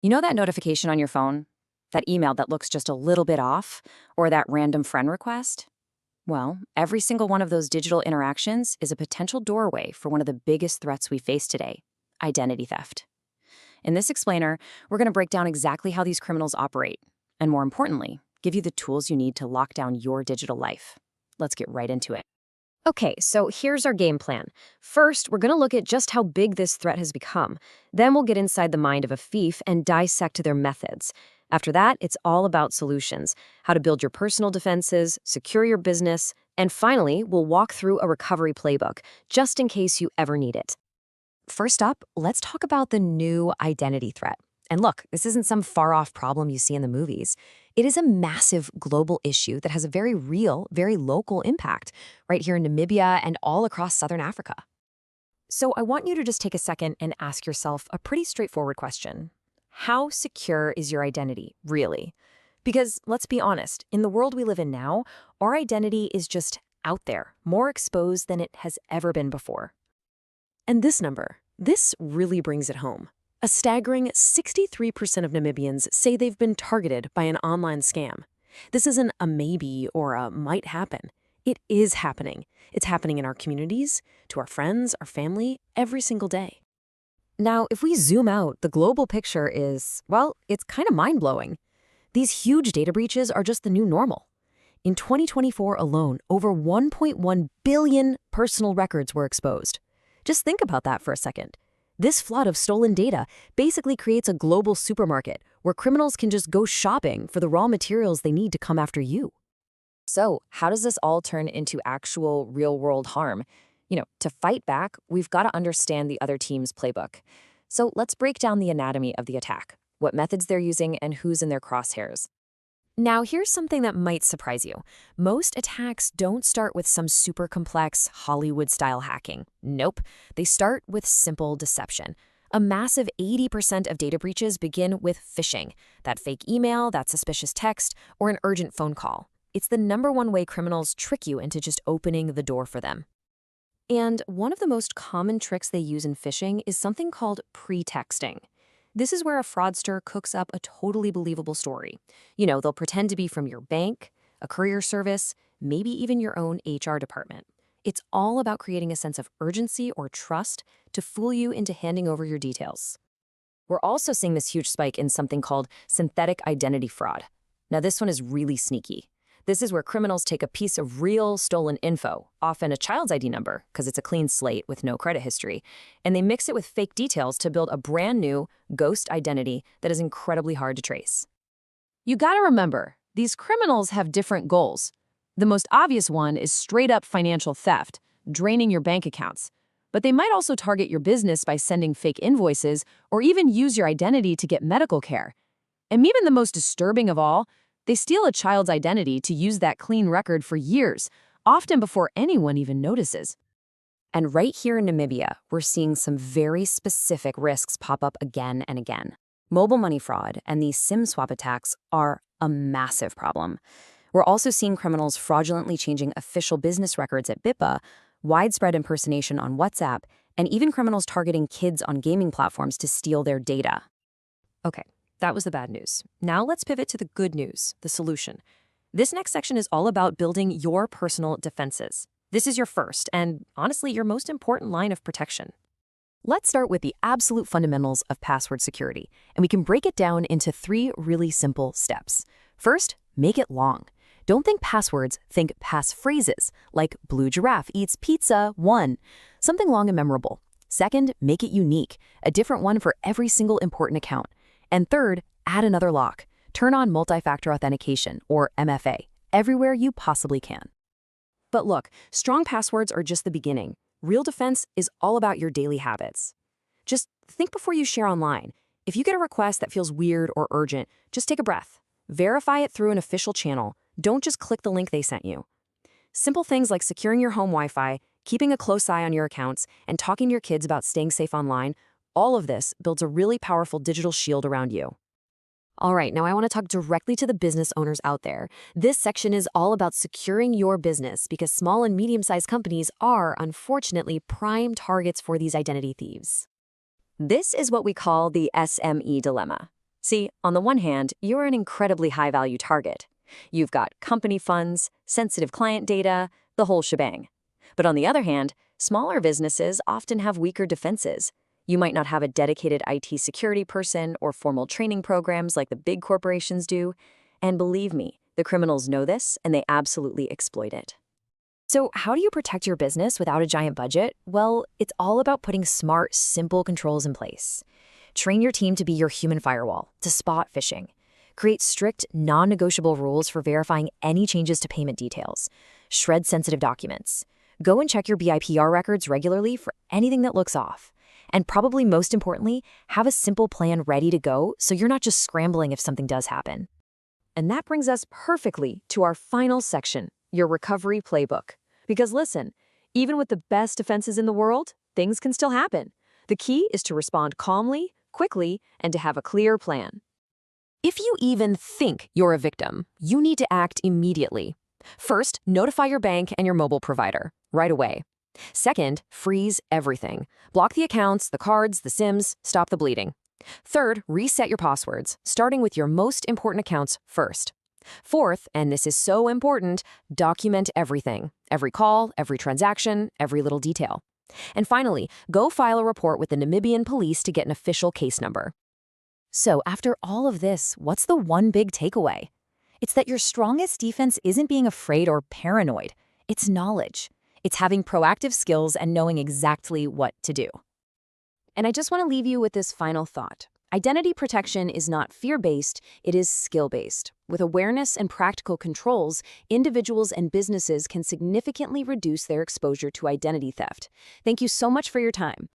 You know that notification on your phone? That email that looks just a little bit off? Or that random friend request? Well, every single one of those digital interactions is a potential doorway for one of the biggest threats we face today: identity theft. In this explainer, we're going to break down exactly how these criminals operate, and more importantly, give you the tools you need to lock down your digital life. Let's get right into it. Okay, so here's our game plan. First, we're going to look at just how big this threat has become. Then we'll get inside the mind of a thief and dissect their methods. After that, it's all about solutions, how to build your personal defenses, secure your business, and finally, we'll walk through a recovery playbook, just in case you ever need it. First up, let's talk about the new identity threat. And look, this isn't some far-off problem you see in the movies. It is a massive global issue that has a very real, very local impact right here in Namibia and all across southern Africa. So I want you to just take a second and ask yourself a pretty straightforward question. How secure is your identity, really? Because let's be honest, in the world we live in now, our identity is just out there, more exposed than it has ever been before. And this really brings it home. A staggering 63% of Namibians say they've been targeted by an online scam. This isn't a maybe or a might happen. It is happening. It's happening in our communities, to our friends, our family, every single day. Now, if we zoom out, the global picture is, well, it's kind of mind-blowing. These huge data breaches are just the new normal. In 2024 alone, over 1.1 billion personal records were exposed. Just think about that for a second. This flood of stolen data basically creates a global supermarket where criminals can just go shopping for the raw materials they need to come after you. So, how does this all turn into actual real-world harm? To fight back, we've got to understand the other team's playbook. So let's break down the anatomy of the attack, what methods they're using, and who's in their crosshairs. Now, here's something that might surprise you. Most attacks don't start with some super complex Hollywood-style hacking. Nope. They start with simple deception. A massive 80% of data breaches begin with phishing, that fake email, that suspicious text, or an urgent phone call. It's the #1 way criminals trick you into just opening the door for them. And one of the most common tricks they use in phishing is something called pretexting. This is where a fraudster cooks up a totally believable story. They'll pretend to be from your bank, a courier service, maybe even your own HR department. It's all about creating a sense of urgency or trust to fool you into handing over your details. We're also seeing this huge spike in something called synthetic identity fraud. Now, this one is really sneaky. This is where criminals take a piece of real stolen info, often a child's ID number, because it's a clean slate with no credit history, and they mix it with fake details to build a brand new ghost identity that is incredibly hard to trace. You gotta remember, these criminals have different goals. The most obvious one is straight-up financial theft, draining your bank accounts. But they might also target your business by sending fake invoices or even use your identity to get medical care. And even the most disturbing of all, they steal a child's identity to use that clean record for years, often before anyone even notices. And right here in Namibia, we're seeing some very specific risks pop up again and again. Mobile money fraud and these SIM swap attacks are a massive problem. We're also seeing criminals fraudulently changing official business records at BIPA, widespread impersonation on WhatsApp, and even criminals targeting kids on gaming platforms to steal their data. Okay. That was the bad news. Now let's pivot to the good news, the solution. This next section is all about building your personal defenses. This is your first and, honestly, your most important line of protection. Let's start with the absolute fundamentals of password security, and we can break it down into 3 really simple steps. First, make it long. Don't think passwords, think passphrases, like Blue Giraffe Eats Pizza 1, something long and memorable. Second, make it unique, a different one for every single important account. And third, add another lock. Turn on multi-factor authentication, or MFA, everywhere you possibly can. But look, strong passwords are just the beginning. Real defense is all about your daily habits. Just think before you share online. If you get a request that feels weird or urgent, just take a breath. Verify it through an official channel. Don't just click the link they sent you. Simple things like securing your home Wi-Fi, keeping a close eye on your accounts, and talking to your kids about staying safe online, all of this builds a really powerful digital shield around you. All right, now I want to talk directly to the business owners out there. This section is all about securing your business because small and medium-sized companies are, unfortunately, prime targets for these identity thieves. This is what we call the SME dilemma. See, on the one hand, you're an incredibly high-value target. You've got company funds, sensitive client data, the whole shebang. But on the other hand, smaller businesses often have weaker defenses. You might not have a dedicated IT security person or formal training programs like the big corporations do. And believe me, the criminals know this and they absolutely exploit it. So how do you protect your business without a giant budget? Well, it's all about putting smart, simple controls in place. Train your team to be your human firewall, to spot phishing. Create strict, non-negotiable rules for verifying any changes to payment details. Shred sensitive documents. Go and check your BIPR records regularly for anything that looks off. And probably most importantly, have a simple plan ready to go so you're not just scrambling if something does happen. And that brings us perfectly to our final section, your recovery playbook. Because listen, even with the best defenses in the world, things can still happen. The key is to respond calmly, quickly, and to have a clear plan. If you even think you're a victim, you need to act immediately. First, notify your bank and your mobile provider right away. Second, freeze everything. Block the accounts, the cards, the SIMs, stop the bleeding. Third, reset your passwords, starting with your most important accounts first. Fourth, and this is so important, document everything. Every call, every transaction, every little detail. And finally, go file a report with the Namibian police to get an official case number. So after all of this, what's the one big takeaway? It's that your strongest defense isn't being afraid or paranoid. It's knowledge. It's having proactive skills and knowing exactly what to do. And I just want to leave you with this final thought. Identity protection is not fear-based, it is skill-based. With awareness and practical controls, individuals and businesses can significantly reduce their exposure to identity theft. Thank you so much for your time.